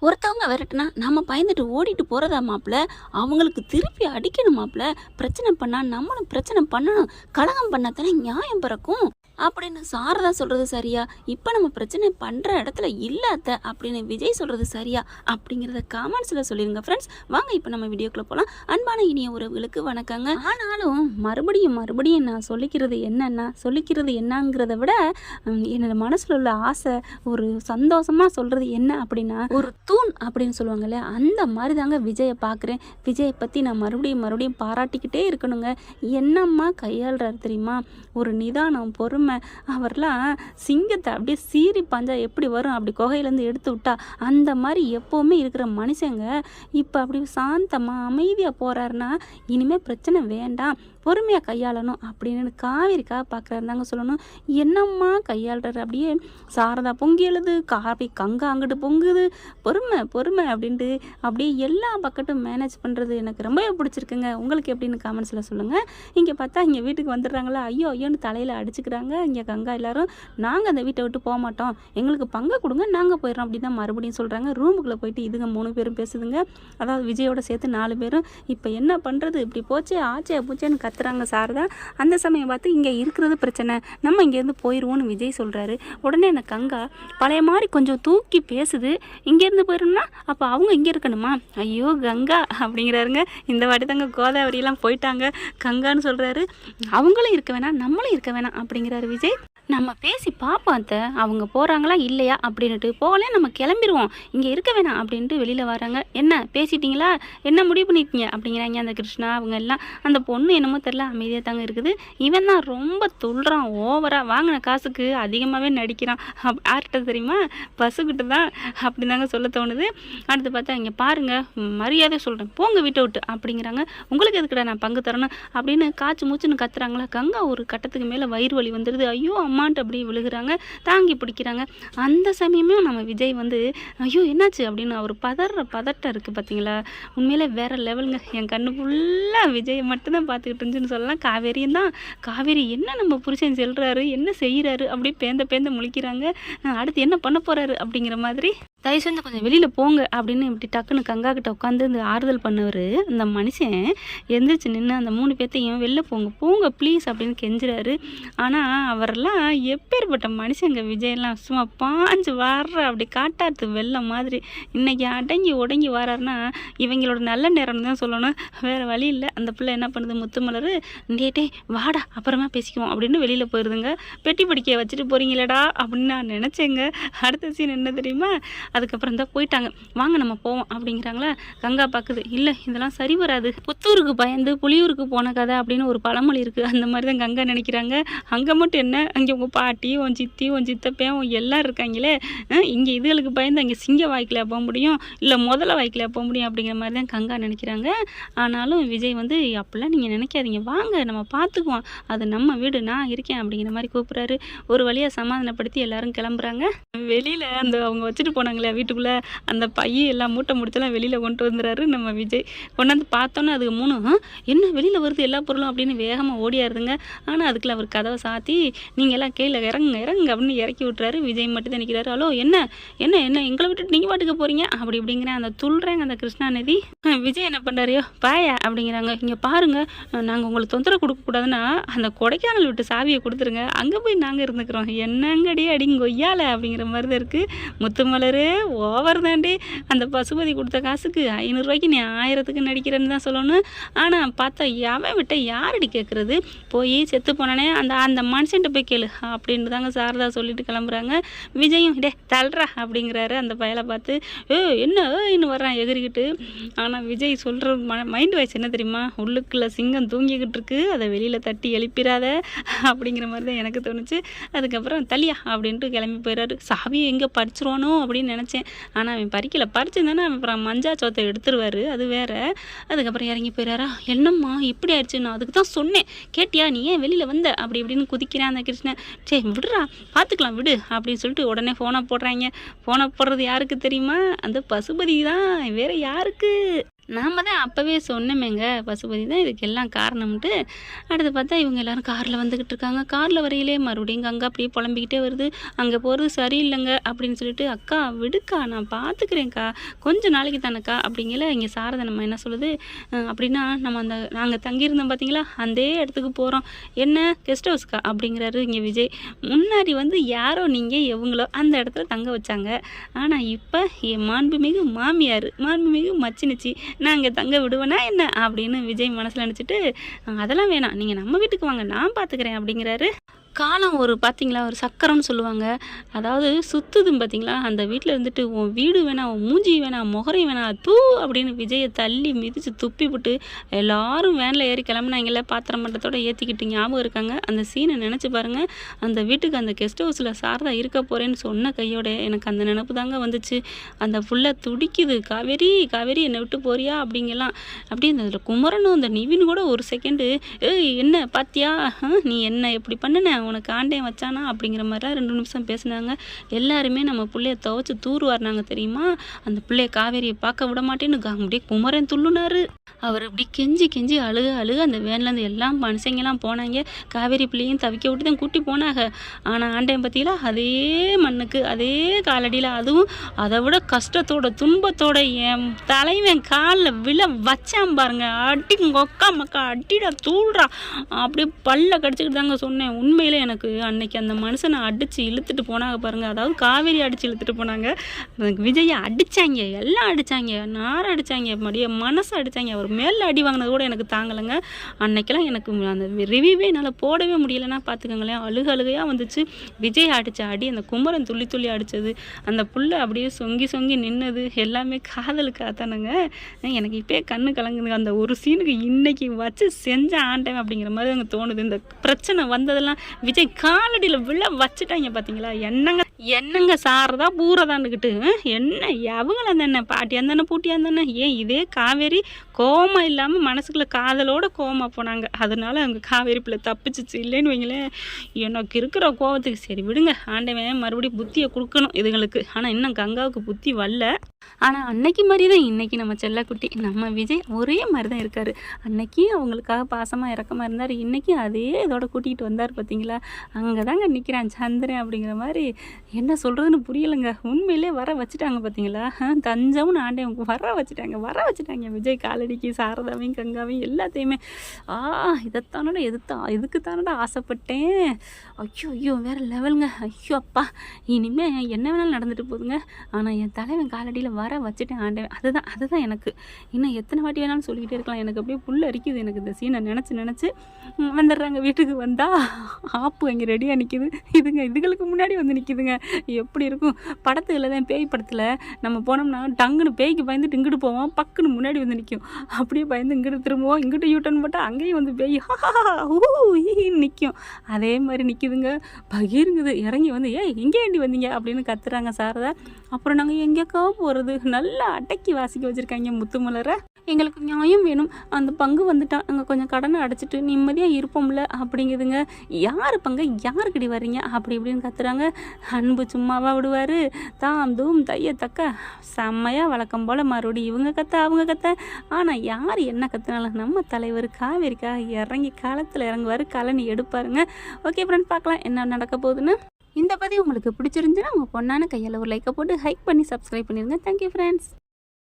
ஒருத்தவங்க விரட்டுனா நம்ம பயந்துட்டு ஓடிட்டு போகிறதா மாப்பிள்ள, அவங்களுக்கு திருப்பி அடிக்கணும் மாப்பிள்ள. பிரச்சனை பண்ணால் நம்மளும் பிரச்சனை பண்ணணும். கலகம் பண்ணால் தானே நியாயம் பிறக்கும் அப்படின்னு சாரதா சொல்கிறது சரியா, இப்போ நம்ம பிரச்சனை பண்ணுற இடத்துல இல்லாத அப்படின்னு விஜய் சொல்கிறது சரியா அப்படிங்கிறத காமெண்ட்ஸில் சொல்லிடுங்க ஃப்ரெண்ட்ஸ். வாங்க இப்போ நம்ம வீடியோக்குள்ளே போகலாம். அன்பான இனிய உறவுகளுக்கு வணக்கங்க. ஆனாலும் மறுபடியும் நான் சொல்லிக்கிறது என்னங்கிறத விட என்னோட மனசில் உள்ள ஆசை, ஒரு சந்தோஷமாக சொல்கிறது என்ன அப்படின்னா, ஒரு தூண் அப்படின்னு சொல்லுவாங்கல்ல, அந்த மாதிரி தாங்க விஜயை பார்க்குறேன். விஜயை பற்றி நான் மறுபடியும் பாராட்டிக்கிட்டே இருக்கணுங்க. என்னம்மா கையாளுறாரு தெரியுமா, ஒரு நிதானம், பொறுமை. அவர்லாம் சிங்கத்தை அப்படியே சீறி பாஞ்சா எப்படி வரும், அப்படி குகையிலேருந்து எடுத்து விட்டா அந்த மாதிரி எப்போவுமே இருக்கிற மனுஷங்க இப்போ அப்படி சாந்தமாக அமைதியாக போகிறாருன்னா இனிமேல் பிரச்சனை வேண்டாம், பொறுமையாக கையாளணும் அப்படின்னு காவேரிக்காக பார்க்குறாருந்தாங்க சொல்லணும். என்னம்மா கையாளுறாரு, அப்படியே சாரதா பொங்கி எழுது, காவி கங்கா அங்கிட்டு பொங்குது, பொறுமை அப்படின்ட்டு அப்படியே எல்லா பக்கட்டும் மேனேஜ் பண்ணுறது எனக்கு ரொம்பவே பிடிச்சிருக்குங்க. உங்களுக்கு எப்படின்னு காமெண்ட்ஸில் சொல்லுங்கள். இங்கே பார்த்தா இங்கே வீட்டுக்கு வந்துடுறாங்களா, ஐயோன்னு தலையில் அடிச்சுக்கிறாங்க இங்கே கங்கா எல்லாரும். நாங்கள் அந்த வீட்டை விட்டு போக மாட்டோம், எங்களுக்கு பங்கை கொடுங்க, நாங்கள் போயிடறோம் அப்படி தான் மறுபடியும் சொல்கிறாங்க. ரூமுக்குள்ளே போயிட்டு இதுங்க 3 பேரும் பேசுதுங்க, அதாவது விஜயோட சேர்த்து 4 பேரும். இப்போ என்ன பண்ணுறது, இப்படி போச்சே ஆச்சே பூச்சேன்னு கத்துறாங்க சாரதா. அந்த சமயம் பார்த்து இங்கே இருக்கிறது பிரச்சனை, நம்ம இங்கேருந்து போயிடுவோன்னு விஜய் சொல்கிறாரு. உடனே அந்த கங்கா பழைய மாதிரி கொஞ்சம் தூக்கி பேசுது, இங்கேருந்து போயிடணும்னா அப்போ அவங்க இங்கே இருக்கணுமா, ஐயோ கங்கா அப்படிங்கிறாருங்க. இந்த வாட்டி தாங்க கோதாவரியெல்லாம் போயிட்டாங்க, கங்கான்னு சொல்கிறாரு. அவங்களும் இருக்க வேணாம் நம்மளும் இருக்க வேணாம் அப்படிங்கிறாரு விஜய். நம்ம பேசி பார்ப்போம் அத்தை, அவங்க போகிறாங்களா இல்லையா அப்படின்ட்டு, போகலே நம்ம கிளம்பிடுவோம், இங்கே இருக்க வேணாம் அப்படின்ட்டு வெளியில் வராங்க. என்ன பேசிட்டீங்களா, என்ன முடிவு பண்ணிட்டீங்க அப்படிங்கிறாங்க அந்த கிருஷ்ணா. அவங்க எல்லாம் அந்த பொண்ணு என்னமோ தெரில அமைதியாக தாங்க இருக்குது. இவன் தான் ரொம்ப துள்ளுறான், ஓவராக வாங்கின காசுக்கு அதிகமாகவே நடிக்கிறான். யார்கிட்ட தெரியுமா, பசுக்கிட்ட தான் அப்படி தாங்க சொல்ல தோணுது. அடுத்து பார்த்தா இங்கே பாருங்கள், மரியாதை சொல்கிறேன், போங்க வீட்டை விட்டு அப்படிங்கிறாங்க. உங்களுக்கு எதுக்குடா நான் பங்கு தரணும் அப்படின்னு காய்ச்சி மூச்சுன்னு கத்துறாங்களா. கங்கா ஒரு கட்டத்துக்கு மேலே வயிறு வலி வந்துடுது, ஐயோ அம்மான்ட்டு அப்படியே விழுகிறாங்க, தாங்கி பிடிக்கிறாங்க. அந்த சமயமே நம்ம விஜய் வந்து ஐயோ என்னாச்சு அப்படின்னு அவர் பதட்டம் இருக்குது பார்த்தீங்களா, உண்மையிலே வேறு லெவலுங்க. என் கண்ணு ஃபுல்லாக விஜயை மட்டும்தான் பார்த்துக்கிட்டு இருந்துச்சுன்னு சொல்லலாம். காவேரியும் தான், காவேரி என்ன நம்ம புருஷன் செல்கிறாரு, என்ன செய்கிறாரு அப்படியே பேந்த முழிக்கிறாங்க. அடுத்து என்ன பண்ண போகிறாரு அப்படிங்கிற மாதிரி. தயவு செஞ்சு கொஞ்சம் வெளியில் போங்க அப்படின்னு இப்படி டக்குன்னு கங்கா கிட்ட உட்காந்து இந்த ஆறுதல் பண்ணவர். அந்த மனுஷன் எந்திரிச்சு நின்று அந்த 3 பேர்த்தையும் வெளில போங்க ப்ளீஸ் அப்படின்னு கெஞ்சுறாரு. ஆனால் அவரெல்லாம் எப்பேற்பட்ட மனுஷங்க, விஜயெல்லாம் சும்மா பாஞ்சு வர்ற அப்படி காட்டாத்து வெள்ளம் மாதிரி. இன்றைக்கி அடங்கி உடங்கி வராருன்னா இவங்களோட நல்ல நேரம்னு தான் சொல்லணும், வேறு வழி இல்லை. அந்த பிள்ளை என்ன பண்ணுது, முத்துமலர் டே வாடா அப்புறமா பேசிக்குவோம் அப்படின்னு வெளியில் போயிடுதுங்க. பெட்டி படிக்க வச்சுட்டு போகிறீங்களடா அப்படின்னு நான் நினச்சேங்க. அடுத்த சீன் என்ன தெரியுமா, அதுக்கப்புறம் தான் போயிட்டாங்க, வாங்க நம்ம போவோம் அப்படிங்கிறாங்களா. கங்கா பார்க்குது, இல்லை இதெல்லாம் சரி வராது, புத்தூருக்கு பயந்து புளியூருக்கு போன கதை அப்படின்னு ஒரு பழமொழி இருக்குது, அந்த மாதிரி தான் கங்கா நினைக்கிறாங்க. அங்கே மட்டும் என்ன, அங்கே உங்கள் பாட்டி, உன் சித்தி, உன் சித்தப்பேன் எல்லோரும் இருக்காங்களே, இங்கே இதுகளுக்கு பயந்து அங்கே சிங்க வாய்க்கில் போக முடியும், இல்லை முதல்ல வாய்க்கில் போக முடியும் அப்படிங்கிற மாதிரி தான் கங்கா நினைக்கிறாங்க. ஆனாலும் விஜய் வந்து அப்படிலாம் நீங்கள் நினைக்காதீங்க, வாங்க நம்ம பார்த்துக்குவோம், அது நம்ம வீடு, நான் இருக்கேன் அப்படிங்கிற மாதிரி கூப்பிட்றாரு. ஒரு வழியாக சமாதானப்படுத்தி எல்லாரும் கிளம்புறாங்க. வெளியில் அந்த அவங்க வச்சுட்டு போனாங்களே வீட்டுக்குள்ளே, அந்த பையன் எல்லாம் மூட்டை முடிச்செல்லாம் வெளியில் கொண்டு வந்துடுறாரு நம்ம விஜய். கொண்டாந்து பார்த்தோன்னே அதுக்கு 3 என்ன வெளியில் வருது எல்லா பொருளும் அப்படின்னு வேகமாக ஓடியாருதுங்க. ஆனால் அதுக்குள்ள அவர் கதவை சாத்தி நீங்கள் எல்லாம் கீழே இறங்குங்க அப்படின்னு இறக்கி விட்டுறாரு. விஜய் மட்டும் தான் நிற்கிறாரு. ஹலோ என்ன எங்களை விட்டுட்டு நீங்கள் பாட்டுக்கு போகிறீங்க அப்படி இப்படிங்கிறேன் அந்த துள்ளுறேங்க அந்த கிருஷ்ணாநதி. விஜய் என்ன பண்ணுறாரையோ பாயா அப்படிங்கிறாங்க. இங்கே பாருங்கள், நாங்கள் உங்களுக்கு தொந்தரவு கொடுக்கக்கூடாதுன்னா அந்த கொடைக்கானல் விட்டு சாவியை கொடுத்துருங்க, அங்கே போய் நாங்கள் இருந்துக்கிறோம், என்னங்கடி அடிங்க கொய்யால அப்படிங்கிற மாதிரி தான் இருக்குது. முத்துமலரு ஓவர் தாண்டி, அந்த பசுபதி கொடுத்த காசுக்கு 500 ரூபாய்க்கு நீ 1000க்கு நடிக்கிறேன்னு தான் சொல்லணும். ஆனால் பார்த்தா எவன் விட்ட யாரடி கேட்குறது, போய் செத்து போனானே அந்த மனுஷன்ட்ட போய் கேளு அப்படின்னு தாங்க சாரதா சொல்லிட்டு கிளம்புறாங்க. விஜயும் தள்ளுறா அப்படிங்கிறாரு அந்த பயலை பார்த்து. என்ன இன்னும் வர்றான் எகிரிக்கிட்டு. ஆனால் விஜய் சொல்கிற மைண்ட் வாய்ஸ் என்ன தெரியுமா, உள்ளுக்குள்ள சிங்கம் தூங்கிக்கிட்டு இருக்கு, அதை வெளியில் தட்டி எழுப்பிடாத அப்படிங்கிற மாதிரி தான் எனக்கு தோணுச்சு. அதுக்கப்புறம் தள்ளியா அப்படின்ட்டு கிளம்பி போயிடாரு. சாவியை எங்கே படிச்சிருவானோ அப்படின்னு நினச்சேன். ஆனால் அவன் பறிச்சிருந்தானே அப்புறம் மஞ்சா சோத்தை எடுத்துருவார், அது வேறு. அதுக்கப்புறம் இறங்கி போயிடாரா. என்னம்மா இப்படி ஆயிடுச்சு, நான் அதுக்கு தான் சொன்னேன் கேட்டியா, நீ ஏன் வெளியில் வந்த அப்படி இப்படின்னு குதிக்கிறான் அந்த கிருஷ்ணன். சரி விடுறா பார்த்துக்கலாம் விடு அப்படின்னு சொல்லிட்டு உடனே ஃபோனை போடுறாங்க. ஃபோனை போடுறது யாருக்கு தெரியுமா, அந்த பசுபதி தான், வேறு யாருக்கு. நாம தான் அப்போவே சொன்னோமேங்க, பசுபதி தான் இதுக்கு எல்லாம் காரணம்ன்ட்டு. அடுத்து பார்த்தா இவங்க எல்லாரும் காரில் வந்துக்கிட்டு இருக்காங்க. காரில் வரையிலே மறுபடியும் கங்கா அப்படியே புலம்பிக்கிட்டே வருது. அங்கே போகிறது சரியில்லைங்க அப்படின்னு சொல்லிட்டு, அக்கா விடுக்கா நான் பார்த்துக்கிறேன்க்கா, கொஞ்சம் நாளைக்கு தானேக்கா அப்படிங்கல. இங்கே சாரதை நம்ம என்ன சொல்லுது, அப்படின்னா நம்ம நாங்கள் தங்கியிருந்தோம் பார்த்தீங்களா அந்த இடத்துக்கு போகிறோம். என்ன கெஸ்ட் ஹவுஸ்க்கா அப்படிங்கிறாரு இங்கே விஜய். முன்னாடி வந்து யாரோ நீங்கள் எவங்களோ அந்த இடத்துல தங்க வச்சாங்க. ஆனால் இப்போ என் மாண்புமிகு மாமியார், மாண்புமிகு மச்சினிச்சி, நான் இங்கே தங்க விடுவேனா என்ன அப்படின்னு விஜய் மனசில் நினச்சிட்டு, அதெல்லாம் வேணாம், நீங்கள் நம்ம வீட்டுக்கு வாங்க, நான் பார்த்துக்கிறேன் அப்படிங்கிறாரு. காலம் ஒரு பார்த்தீங்களா ஒரு சக்கரம்னு சொல்லுவாங்க. அதாவது சுற்றுதும் பார்த்தீங்களா, அந்த வீட்டில் இருந்துட்டு உன் வீடு வேணாம், உன் மூஞ்சி வேணாம், முகரையும் வேணாம், தூ அப்படின்னு விஜயை தள்ளி மிதித்து துப்பி விட்டு எல்லாரும் வேனில் ஏறி கிளம்புனாங்கல்ல, பாத்திரம் மட்டத்தோடு ஏற்றிக்கிட்டு ஞாபகம் இருக்காங்க. அந்த சீனை நினச்சி பாருங்கள். அந்த வீட்டுக்கு அந்த கெஸ்ட் ஹவுஸில் சாரதா இருக்க போகிறேன்னு சொன்ன கையோட எனக்கு அந்த நினப்பு தாங்க வந்துச்சு. அந்த ஃபுல்லாக துடிக்குது, காவேரி காவேரி என்னை விட்டு போறியா அப்படிங்கலாம். அப்படி இந்த குமரனும் அந்த நிவின் கூட ஒரு செகண்டு, ஏய் என்ன பாத்தியா, நீ என்ன எப்படி பண்ணுன, உனக்கு ஆண்டேன் வச்சானா அப்படிங்கிற மாதிரிலாம் 2 நிமிஷம் பேசினாங்க. எல்லாருமே நம்ம பிள்ளைய துவைச்சி தூருவாருனாங்க தெரியுமா. அந்த பிள்ளைய காவேரியை பார்க்க விட மாட்டேன்னு அப்படியே குமரன் துள்ளுனாரு. அவர் இப்படி கெஞ்சி கெஞ்சி அழுக அழுக அந்த வேன்லேருந்து எல்லாம் மனுஷங்கெல்லாம் போனாங்க. காவேரி பிள்ளையும் தவிக்க விட்டு தான் கூட்டி போனாங்க. ஆனால் ஆண்டேன் பார்த்தீங்களா அதே மண்ணுக்கு அதே காலடியில், அதுவும் அதை விட கஷ்டத்தோட துன்பத்தோட என் தலைவன் காலில் விழ வச்சான் பாருங்க. அடி கொக்கா மக்கா அடிடா தூள்றா அப்படியே பல்ல கடிச்சிக்கிட்டு தாங்க சொன்னேன். உண்மையிலே எனக்கு அன்னைக்கு அந்த மனுஷனை அடித்து இழுத்துட்டு போனாங்க பாருங்க. அதாவது காவேரி அடித்து இழுத்துட்டு போனாங்க. விஜயை அடித்தாங்க, எல்லாம் அடித்தாங்க, நார் அடித்தாங்க, மடிய மனசை அடித்தாங்க. அவர் மேலே அடி வாங்கினது கூட எனக்கு தாங்கலைங்க. அன்னைக்கெல்லாம் எனக்கு அந்த ரிவ்யூவே என்னால் போடவே முடியலைன்னா பார்த்துக்கோங்களேன். அழுகையாக வந்துச்சு. விஜய் அடித்த அடி, அந்த குமரன் துள்ளி துள்ளி அடித்தது, அந்த புள்ள அப்படியே சொங்கி சொங்கி நின்னது எல்லாமே காதலுக்கு ஆத்தானுங்க. எனக்கு இப்போயே கண்ணு கலங்குது. அந்த ஒரு சீனுக்கு இன்னைக்கு வச்சு செஞ்ச ஆண்டேன் அப்படிங்கிற மாதிரி எனக்கு தோணுது. இந்த பிரச்சனை வந்ததெல்லாம் விஜய் காலடியில் விழ வச்சுட்டாங்க பார்த்தீங்களா. என்னங்க சாரதா பூரதான்னுக்கிட்டு என்ன அவங்கள தானே பாட்டியா தானே பூட்டியா தானே. ஏன் இதே காவேரி கோமா இல்லாமல் மனசுக்குள்ள காதலோட கோமா போனாங்க. அதனால அவங்க காவேரி பிள்ளை தப்பிச்சிச்சு. இல்லைன்னு வைங்களேன், எனக்கு இருக்கிற கோவத்துக்கு சரி விடுங்க, ஆண்டவன் மறுபடியும் புத்தியை கொடுக்கணும் இதுங்களுக்கு. ஆனால் இன்னும் கங்காவுக்கு புத்தி வரல. ஆனால் அன்னைக்கு மாதிரி தான் இன்னைக்கு நம்ம செல்லக்குட்டி நம்ம விஜய் ஒரே மாதிரி தான் இருக்கார். அன்னைக்கு அவங்களுக்காக பாசமாக இறக்கமாக இருந்தார், இன்னைக்கு அதே இதோட கூட்டிகிட்டு வந்தார் பார்த்தீங்களா. அங்கே தாங்க நிற்கிறான் சந்திரன் அப்படிங்கிற மாதிரி. என்ன சொல்கிறதுன்னு புரியலைங்க. உண்மையிலே வர வச்சுட்டாங்க பார்த்தீங்களா. தஞ்சாவும் ஆண்டவன் வர வச்சுட்டாங்க விஜய் காலடிக்கு சாரதாவையும் கங்காவையும் எல்லாத்தையுமே. இதைத்தானோட இதுக்கு தானோட ஆசைப்பட்டேன். ஐயோ வேறு லெவலுங்க. ஐயோ அப்பா, இனிமேல் என்ன வேணாலும் நடந்துட்டு போகுதுங்க. ஆனால் என் தலைவன் காலடியில் வர வச்சுட்டேன் ஆண்டவன். அதுதான் எனக்கு இன்னும் எத்தனை வாட்டி வேணாலும் சொல்லிக்கிட்டே இருக்கலாம். எனக்கு அப்படியே புல் அரிக்குது. எனக்கு இந்த சீனை நினச்சி வந்துடுறாங்க. வீட்டுக்கு வந்தால் ஆப்பு அங்கே ரெடியாக நிற்கிது. இதுகளுக்கு முன்னாடி வந்து நிற்கிதுங்க. எப்படி இருக்கும் படத்துல தான், பேய் படத்தில் நம்ம போனோம்னா டங்குன்னு பேய்க்கு பயந்துட்டு இங்கிட்டு போவோம், பக்குன்னு முன்னாடி வந்து நிற்கும். அப்படியே பயந்து இங்கிட்டு திரும்புவோம், இங்கிட்ட யூட்டன் போட்டால் அங்கேயும் வந்து பேய் நிற்கும். அதே மாதிரி நிற்கிதுங்க. பகிருங்குது. இறங்கி வந்து எங்கே ஏண்டி வந்தீங்க அப்படின்னு கத்துறாங்க சாரதா. அப்புறம் நாங்கள் எங்கேக்கா போகிறது, நல்லா அடக்கி வாசிக்க வச்சுருக்காங்க முத்துமலரை. எங்களுக்கு நியாயம் வேணும், அந்த பங்கு வந்துட்டா நாங்கள் கொஞ்சம் கடனை அடைச்சிட்டு நிம்மதியாக இருப்போம்ல அப்படிங்குதுங்க. யார் பங்கு யாருக்கிடி வர்றீங்க அப்படி இப்படின்னு கத்துறாங்க. அன்பு சும்மாவா விடுவார், தாம் தூம் தைய தக்க செம்மையாக வழக்கம் போல் மறுபடியும் இவங்க கத்த அவங்க கத்த. ஆனால் யார் என்ன கத்துனாலும் நம்ம தலைவர் காவேரிக்காக இறங்கி களத்தில் இறங்குவார், கலனி எடுப்பாருங்க. ஓகே ஃப்ரெண்ட், பார்க்கலாம் என்ன நடக்க போகுதுன்னு. இந்த பதிவு உங்களுக்கு பிடிச்சிருந்துச்சுன்னா உங்கள் பொண்ணான கையால் ஒரு லைக்கை போட்டு ஹைக் பண்ணி சப்ஸ்கிரைப் பண்ணிடுங்க. Thank you friends.